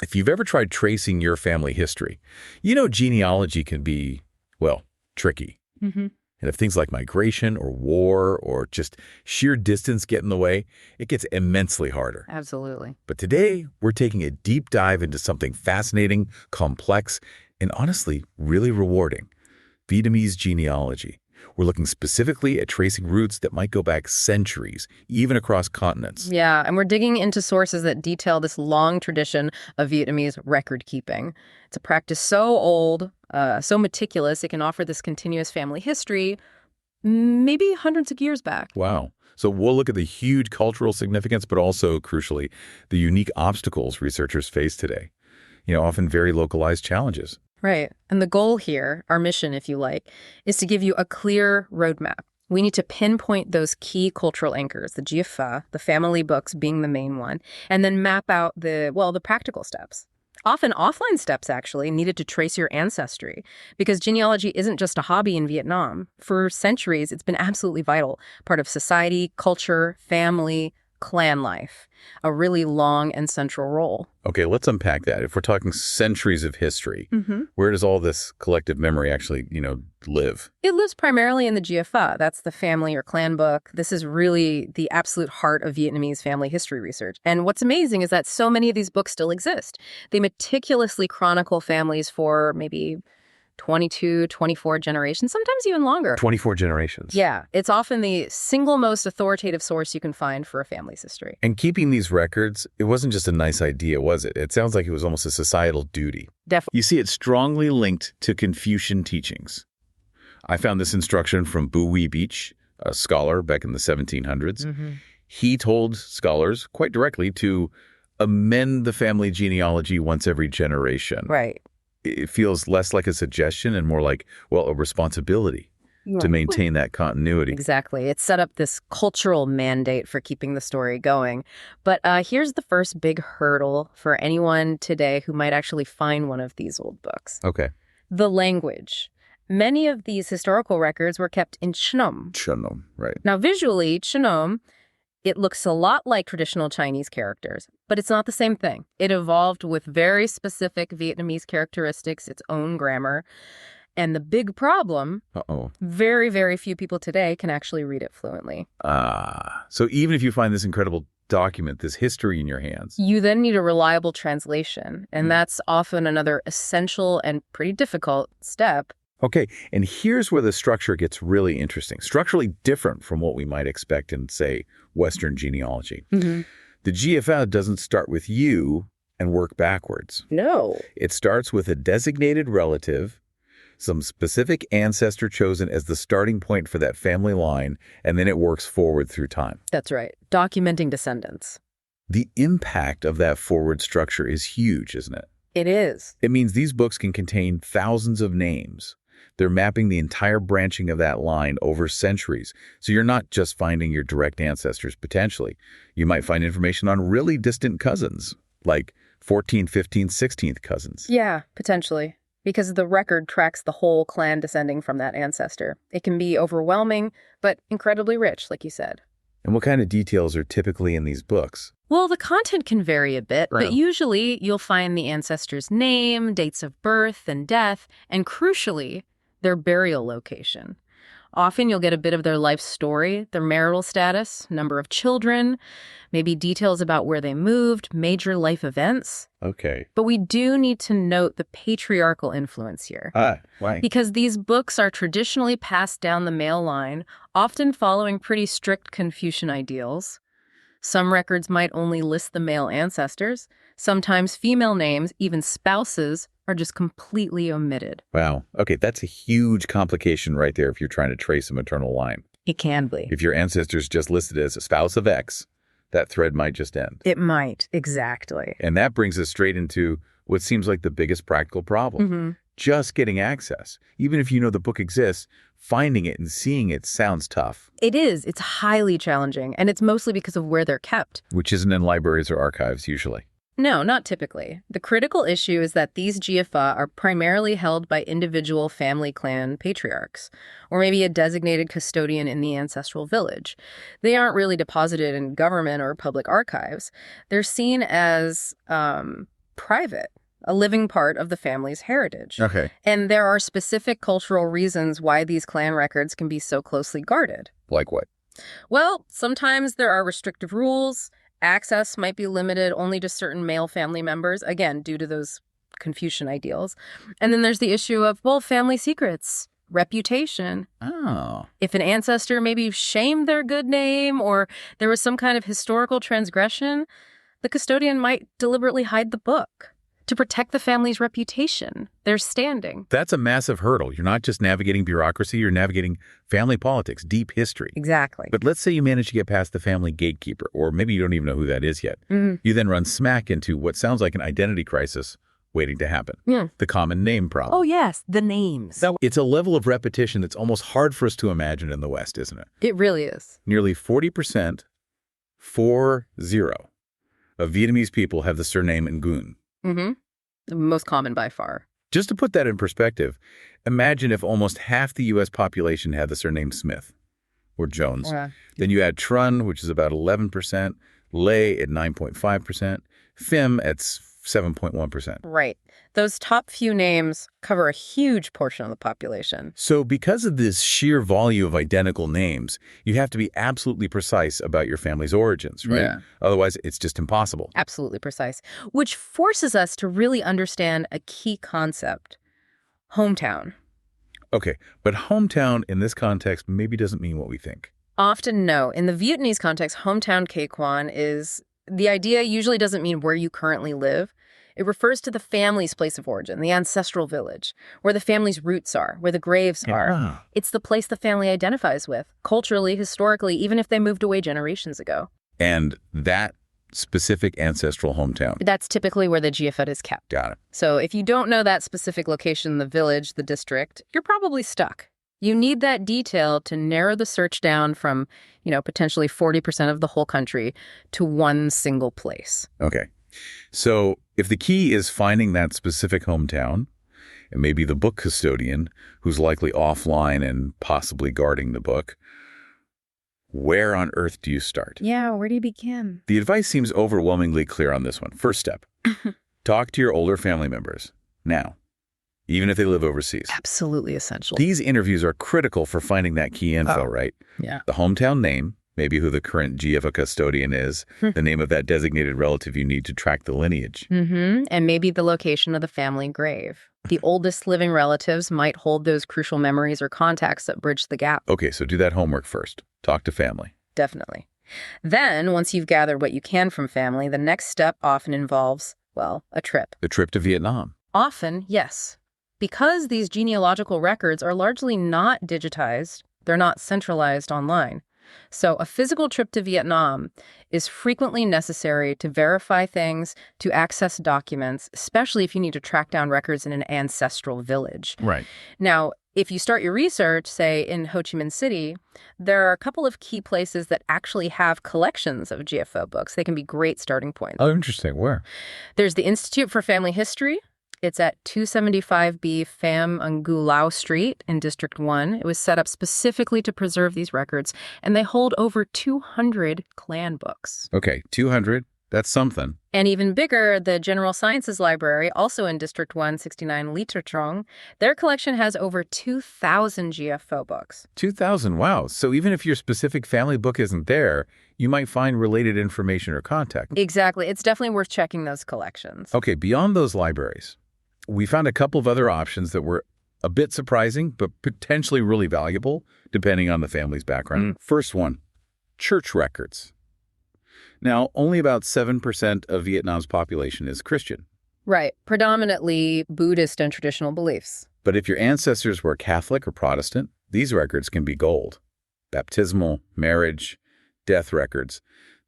If you've ever tried tracing your family history, you know genealogy can be, well, tricky. Mm-hmm. And if things like migration or war or just sheer distance get in the way, it gets immensely harder. Absolutely. But today, we're taking a deep dive into something fascinating, complex, and honestly, really rewarding: Vietnamese genealogy. We're looking specifically at tracing roots that might go back centuries, even across continents. Yeah, and we're digging into sources that detail this long tradition of Vietnamese record keeping. It's a practice so old, so meticulous, it can offer this continuous family history maybe hundreds of years back. Wow. So we'll look at the huge cultural significance, but also, crucially, the unique obstacles researchers face today. Often very localized challenges. Right. And the goal here, our mission, if you like, is to give you a clear roadmap. We need to pinpoint those key cultural anchors, the Gia Phả, the family books being the main one, and then map out the practical steps. Often offline steps, actually, needed to trace your ancestry, because genealogy isn't just a hobby in Vietnam. For centuries, it's been absolutely vital, part of society, culture, family, clan life, a really long and central role. Okay, let's unpack that. If we're talking centuries of history, Mm-hmm. where does all this collective memory actually, live? It lives primarily in the Gia Phả. That's the family or clan book. This is really the absolute heart of Vietnamese family history research. And what's amazing is that so many of these books still exist. They meticulously chronicle families for maybe 22, 24 generations, sometimes even longer. 24 generations. Yeah, it's often the single most authoritative source you can find for a family's history. And keeping these records, it wasn't just a nice idea, was it? It sounds like it was almost a societal duty. Definitely. You see, it's strongly linked to Confucian teachings. I found this instruction from Bu Wee Beach, a scholar back in the 1700s. Mm-hmm. He told scholars quite directly to amend the family genealogy once every generation. Right. It feels less like a suggestion and more like, a responsibility to maintain that continuity. Exactly. It set up this cultural mandate for keeping the story going. But here's the first big hurdle for anyone today who might actually find one of these old books. Okay. The language. Many of these historical records were kept in Chnom. Chnom, right. Now, visually, Chnom, it looks a lot like traditional Chinese characters, but it's not the same thing. It evolved with very specific Vietnamese characteristics, its own grammar. And the big problem, very, very few people today can actually read it fluently. So even if you find this incredible document, this history in your hands, you then need a reliable translation. And that's often another essential and pretty difficult step. Okay, and here's where the structure gets really interesting, structurally different from what we might expect in, say, Western genealogy. Mm-hmm. The Gia Phả doesn't start with you and work backwards. No. It starts with a designated relative, some specific ancestor chosen as the starting point for that family line, and then it works forward through time. That's right. Documenting descendants. The impact of that forward structure is huge, isn't it? It is. It means these books can contain thousands of names. They're mapping the entire branching of that line over centuries. So you're not just finding your direct ancestors, potentially. You might find information on really distant cousins, like 14th, 15th, 16th cousins. Yeah, potentially. Because the record tracks the whole clan descending from that ancestor. It can be overwhelming, but incredibly rich, like you said. And what kind of details are typically in these books? Well, the content can vary a bit, Right. but usually you'll find the ancestor's name, dates of birth and death, and crucially, their burial location. Often you'll get a bit of their life story, their marital status, number of children, maybe details about where they moved, major life events. Okay. But we do need to note the patriarchal influence here. Why? Because these books are traditionally passed down the male line, often following pretty strict Confucian ideals. Some records might only list the male ancestors. Sometimes female names, even spouses, are just completely omitted. Wow. Okay, that's a huge complication right there if you're trying to trace a maternal line. It can be. If your ancestor's just listed as a spouse of X, that thread might just end. It might, exactly. And that brings us straight into what seems like the biggest practical problem. Mm-hmm. Just getting access. Even if you know the book exists, finding it and seeing it sounds tough. It is. It's highly challenging, and it's mostly because of where they're kept. Which isn't in libraries or archives usually. No, not typically. The critical issue is that these Gia Phả are primarily held by individual family clan patriarchs, or maybe a designated custodian in the ancestral village. They aren't really deposited in government or public archives. They're seen as private, a living part of the family's heritage. Okay. And there are specific cultural reasons why these clan records can be so closely guarded. Like what? Well, sometimes there are restrictive rules. Access might be limited only to certain male family members, again, due to those Confucian ideals. And then there's the issue of, well, family secrets, reputation. Oh. If an ancestor maybe shamed their good name or there was some kind of historical transgression, the custodian might deliberately hide the book to protect the family's reputation, their standing. That's a massive hurdle. You're not just navigating bureaucracy, you're navigating family politics, deep history. Exactly. But let's say you manage to get past the family gatekeeper, or maybe you don't even know who that is yet. You then run smack into what sounds like an identity crisis waiting to happen. The common name problem. Oh, yes, the names. It's a level of repetition that's almost hard for us to imagine in the West, isn't it? It really is. Nearly 40%, 40, of Vietnamese people have the surname Nguyen. The most common by far. Just to put that in perspective, imagine if almost half the U.S. population had the surname Smith or Jones. Then you add Trun, which is about 11%, Lay at 9.5%, Phim at 7.1%. Right. Those top few names cover a huge portion of the population. So because of this sheer volume of identical names, you have to be absolutely precise about your family's origins, right? Yeah. Otherwise, it's just impossible. Absolutely precise. Which forces us to really understand a key concept. Hometown. Okay, but hometown in this context maybe doesn't mean what we think. Often no. In the Vietnamese context, hometown K Quan is... The idea usually doesn't mean where you currently live. It refers to the family's place of origin, the ancestral village, where the family's roots are, where the graves are. It's the place the family identifies with, culturally, historically, even if they moved away generations ago. And that specific ancestral hometown. That's typically where the Gia Phả is kept. Got it. So if you don't know that specific location, the village, the district, you're probably stuck. You need that detail to narrow the search down from, potentially 40% of the whole country to one single place. Okay. So if the key is finding that specific hometown, and maybe the book custodian, who's likely offline and possibly guarding the book, where on earth do you start? Yeah, where do you begin? The advice seems overwhelmingly clear on this one. First step, talk to your older family members now, even if they live overseas. Absolutely essential. These interviews are critical for finding that key info, right? Yeah. The hometown name, maybe who the current Gia Phả custodian is, the name of that designated relative you need to track the lineage. And maybe the location of the family grave. The oldest living relatives might hold those crucial memories or contacts that bridge the gap. Okay, so do that homework first. Talk to family. Definitely. Then, once you've gathered what you can from family, the next step often involves, a trip. The trip to Vietnam. Often, yes. Because these genealogical records are largely not digitized, they're not centralized online. So a physical trip to Vietnam is frequently necessary to verify things, to access documents, especially if you need to track down records in an ancestral village. Right. Now, if you start your research, say, in Ho Chi Minh City, there are a couple of key places that actually have collections of Gia Phả books. They can be great starting points. Oh, interesting. Where? There's the Institute for Family History. It's at 275B Pham Ngu Lao Street in District 1. It was set up specifically to preserve these records, and they hold over 200 clan books. Okay, 200. That's something. And even bigger, the General Sciences Library, also in District 169 Ly Tra Trong, their collection has over 2,000 Gia Phả books. 2,000, wow. So even if your specific family book isn't there, you might find related information or contact. Exactly. It's definitely worth checking those collections. Okay, beyond those libraries, we found a couple of other options that were a bit surprising, but potentially really valuable, depending on the family's background. First one, church records. Now, only about 7% of Vietnam's population is Christian. Right. Predominantly Buddhist and traditional beliefs. But if your ancestors were Catholic or Protestant, these records can be gold. Baptismal, marriage, death records.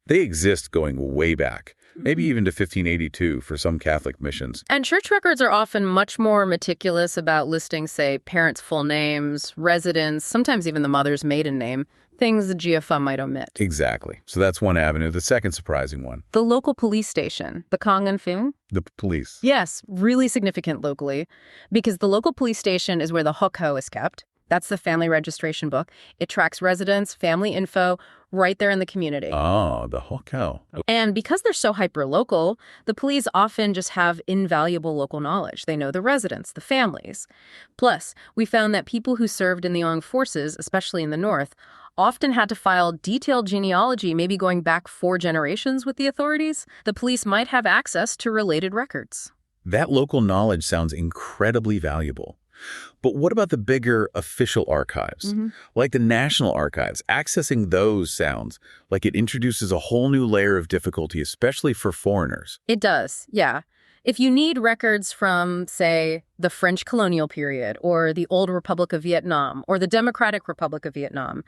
They exist going way back, maybe even to 1582 for some Catholic missions. And church records are often much more meticulous about listing, say, parents' full names, residence, sometimes even the mother's maiden name, things the Gia Phả might omit. Exactly. So that's one avenue. The second surprising one. The local police station, the Cong An Phung. The police. Yes, really significant locally, because the local police station is where the Hoc Ho is kept. That's the family registration book. It tracks residents, family info, right there in the community. Oh, the whole cow. And because they're so hyper-local, the police often just have invaluable local knowledge. They know the residents, the families. Plus, we found that people who served in the armed forces, especially in the North, often had to file detailed genealogy, maybe going back 4 generations with the authorities. The police might have access to related records. That local knowledge sounds incredibly valuable. But what about the bigger official archives, like the National Archives? Accessing those sounds like it introduces a whole new layer of difficulty, especially for foreigners. It does, yeah. If you need records from, say, the French colonial period or the Old Republic of Vietnam or the Democratic Republic of Vietnam,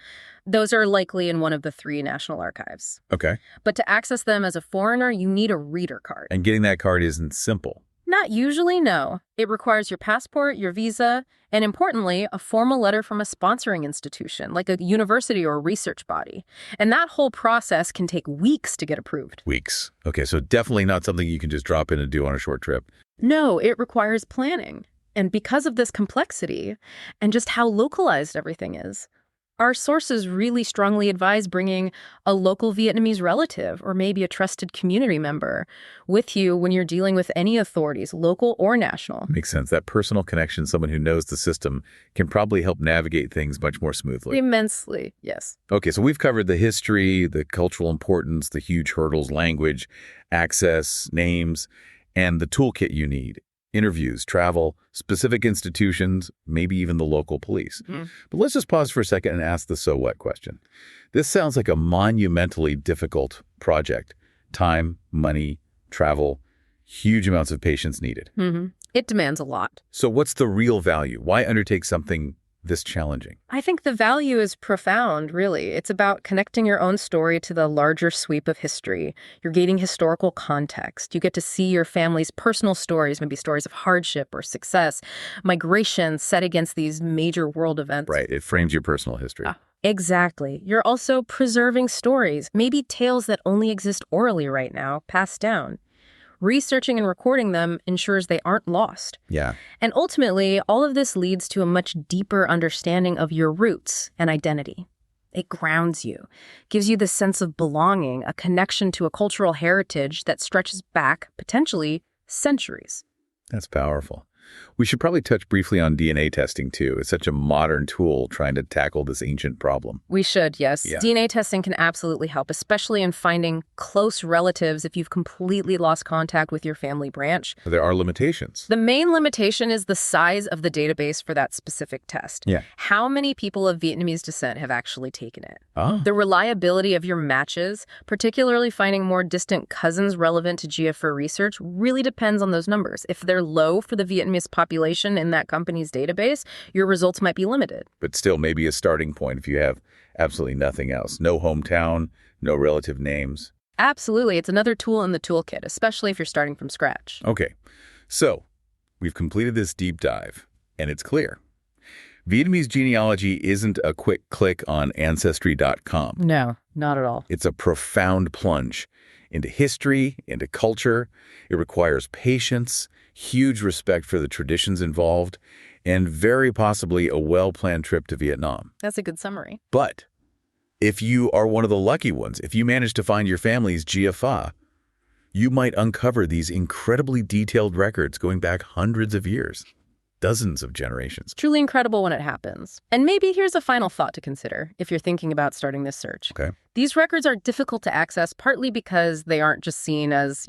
those are likely in one of the 3 national archives. Okay. But to access them as a foreigner, you need a reader card. And getting that card isn't simple. Not usually, no. It requires your passport, your visa, and importantly, a formal letter from a sponsoring institution, like a university or a research body. And that whole process can take weeks to get approved. Weeks. Okay, so definitely not something you can just drop in and do on a short trip. No, it requires planning. And because of this complexity and just how localized everything is, our sources really strongly advise bringing a local Vietnamese relative or maybe a trusted community member with you when you're dealing with any authorities, local or national. Makes sense. That personal connection, someone who knows the system, can probably help navigate things much more smoothly. Immensely, yes. Okay, so we've covered the history, the cultural importance, the huge hurdles, language, access, names, and the toolkit you need. Interviews, travel, specific institutions, maybe even the local police. But let's just pause for a second and ask the so what question. This sounds like a monumentally difficult project. Time, money, travel, huge amounts of patience needed. It demands a lot. So what's the real value? Why undertake something this challenging? I think the value is profound, really. It's about connecting your own story to the larger sweep of history. You're gaining historical context. You get to see your family's personal stories, maybe stories of hardship or success, migration set against these major world events. Right. It frames your personal history. Exactly. You're also preserving stories, maybe tales that only exist orally right now, passed down. Researching and recording them ensures they aren't lost. Yeah. And ultimately, all of this leads to a much deeper understanding of your roots and identity. It grounds you, gives you the sense of belonging, a connection to a cultural heritage that stretches back, potentially, centuries. That's powerful. We should probably touch briefly on DNA testing, too. It's such a modern tool trying to tackle this ancient problem. We should, yes. Yeah. DNA testing can absolutely help, especially in finding close relatives if you've completely lost contact with your family branch. There are limitations. The main limitation is the size of the database for that specific test. Yeah. How many people of Vietnamese descent have actually taken it? Ah. The reliability of your matches, particularly finding more distant cousins relevant to Gia Phả research, really depends on those numbers. If they're low for the Vietnamese population in that company's database, your results might be limited. But still maybe a starting point if you have absolutely nothing else. No hometown, no relative names. Absolutely. It's another tool in the toolkit, especially if you're starting from scratch. Okay, so we've completed this deep dive, and it's clear. Vietnamese genealogy isn't a quick click on Ancestry.com. No, not at all. It's a profound plunge into history, into culture. It requires patience, huge respect for the traditions involved, and very possibly a well-planned trip to Vietnam. That's a good summary. But if you are one of the lucky ones, if you manage to find your family's Gia Phả, you might uncover these incredibly detailed records going back hundreds of years. Dozens of generations. Truly incredible when it happens. And maybe here's a final thought to consider if you're thinking about starting this search. Okay. These records are difficult to access partly because they aren't just seen as,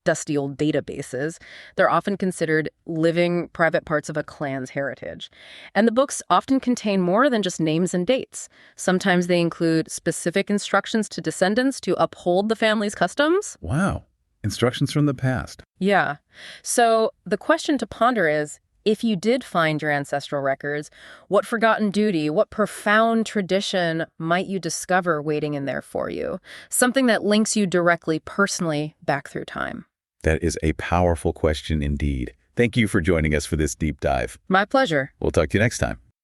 dusty old databases. They're often considered living private parts of a clan's heritage. And the books often contain more than just names and dates. Sometimes they include specific instructions to descendants to uphold the family's customs. Wow. Instructions from the past. Yeah. So the question to ponder is, if you did find your ancestral records, what forgotten duty, what profound tradition might you discover waiting in there for you? Something that links you directly, personally, back through time. That is a powerful question indeed. Thank you for joining us for this deep dive. My pleasure. We'll talk to you next time.